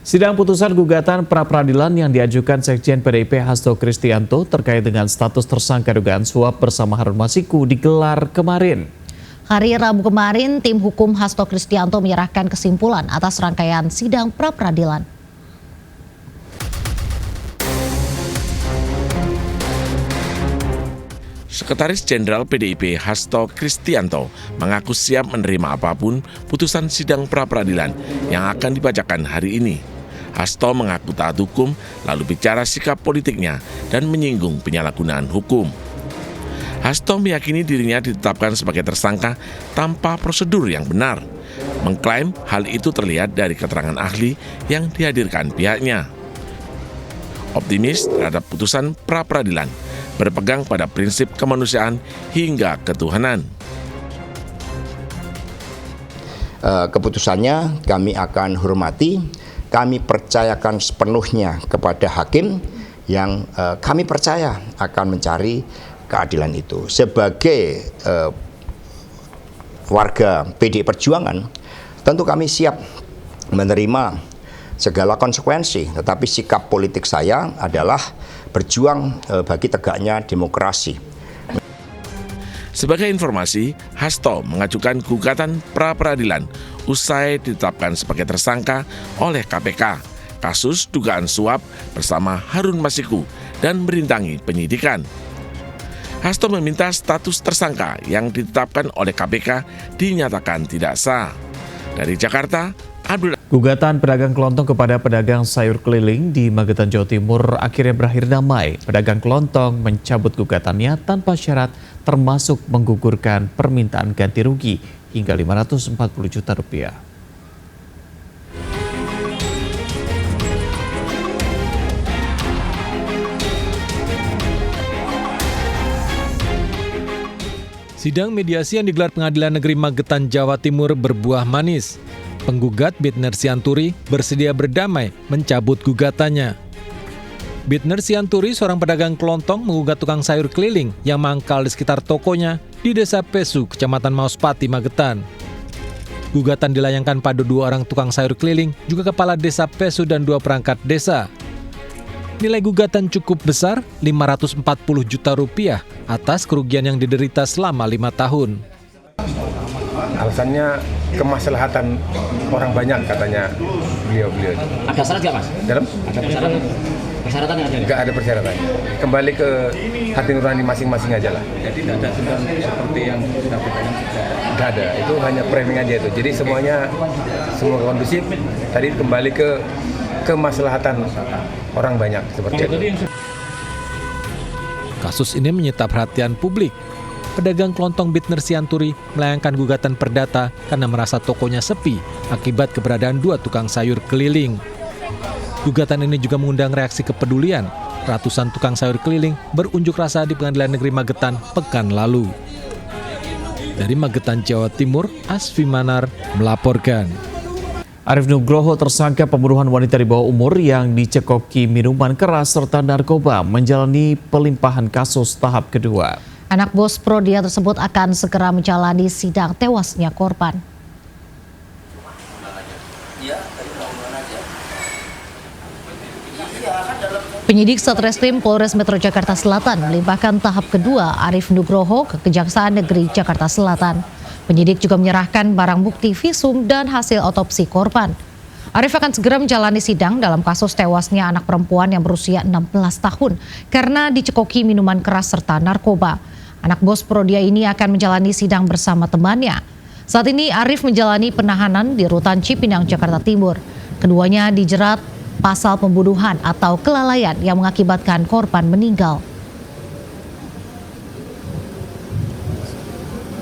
Sidang putusan gugatan pra-peradilan yang diajukan Sekjen PDIP Hasto Kristianto terkait dengan status tersangka dugaan suap bersama Harun Masiku digelar kemarin. Hari Rabu kemarin, tim hukum Hasto Kristianto menyerahkan kesimpulan atas rangkaian sidang pra-peradilan. Sekretaris Jenderal PDIP Hasto Kristianto mengaku siap menerima apapun putusan sidang pra-peradilan yang akan dibacakan hari ini. Hasto mengaku taat hukum, lalu bicara sikap politiknya dan menyinggung penyalahgunaan hukum. Hasto meyakini dirinya ditetapkan sebagai tersangka tanpa prosedur yang benar. Mengklaim hal itu terlihat dari keterangan ahli yang dihadirkan pihaknya. Optimis terhadap putusan pra-peradilan, berpegang pada prinsip kemanusiaan hingga ketuhanan. Keputusannya kami akan hormati, kami percayakan sepenuhnya kepada hakim yang kami percaya akan mencari keadilan itu. Sebagai warga PDI Perjuangan, tentu kami siap menerima segala konsekuensi, tetapi sikap politik saya adalah berjuang bagi tegaknya demokrasi. Sebagai informasi, Hasto mengajukan gugatan pra-peradilan usai ditetapkan sebagai tersangka oleh KPK kasus dugaan suap bersama Harun Masiku dan merintangi penyidikan. Hasto meminta status tersangka yang ditetapkan oleh KPK dinyatakan tidak sah. Dari Jakarta, Abdul. Gugatan pedagang kelontong kepada pedagang sayur keliling di Magetan, Jawa Timur akhirnya berakhir damai. Pedagang kelontong mencabut gugatannya tanpa syarat, termasuk menggugurkan permintaan ganti rugi hingga 540 juta rupiah. Sidang mediasi yang digelar Pengadilan Negeri Magetan, Jawa Timur berbuah manis. Penggugat Bitner Sianturi bersedia berdamai mencabut gugatannya. Bitner Sianturi, seorang pedagang kelontong, menggugat tukang sayur keliling yang mangkal di sekitar tokonya di Desa Pesu, Kecamatan Mauspati, Magetan. Gugatan dilayangkan pada 2 orang tukang sayur keliling, juga kepala Desa Pesu dan 2 perangkat desa. Nilai gugatan cukup besar, 540 juta rupiah atas kerugian yang diderita selama 5 tahun. Alasannya kemaslahatan orang banyak, katanya beliau. Ada syarat nggak, Mas? Dalam? Ada persyaratan yang ada? Nggak ada persyaratan. Kembali ke hati nurani masing-masing aja lah. Jadi tidak ada dendam seperti yang disampaikan? Nggak ada, itu hanya framing aja itu. Jadi semua kondusif. Tadi kembali ke kemaslahatan orang banyak seperti itu. Kasus ini menyita perhatian publik. Pedagang kelontong Bitner Sianturi melayangkan gugatan perdata karena merasa tokonya sepi akibat keberadaan 2 tukang sayur keliling. Gugatan ini juga mengundang reaksi kepedulian. Ratusan tukang sayur keliling berunjuk rasa di Pengadilan Negeri Magetan pekan lalu. Dari Magetan, Jawa Timur, Asfi Manar melaporkan. Arif Nugroho, tersangka pembunuhan wanita di bawah umur yang dicekoki minuman keras serta narkoba, menjalani pelimpahan kasus tahap kedua. Anak bos Prodia tersebut akan segera menjalani sidang tewasnya korban. Penyidik Satreskrim Polres Metro Jakarta Selatan melimpahkan tahap kedua Arif Nugroho ke Kejaksaan Negeri Jakarta Selatan. Penyidik juga menyerahkan barang bukti visum dan hasil otopsi korban. Arif akan segera menjalani sidang dalam kasus tewasnya anak perempuan yang berusia 16 tahun karena dicekoki minuman keras serta narkoba. Anak bos Prodia ini akan menjalani sidang bersama temannya. Saat ini Arif menjalani penahanan di Rutan Cipinang, Jakarta Timur. Keduanya dijerat pasal pembunuhan atau kelalaian yang mengakibatkan korban meninggal.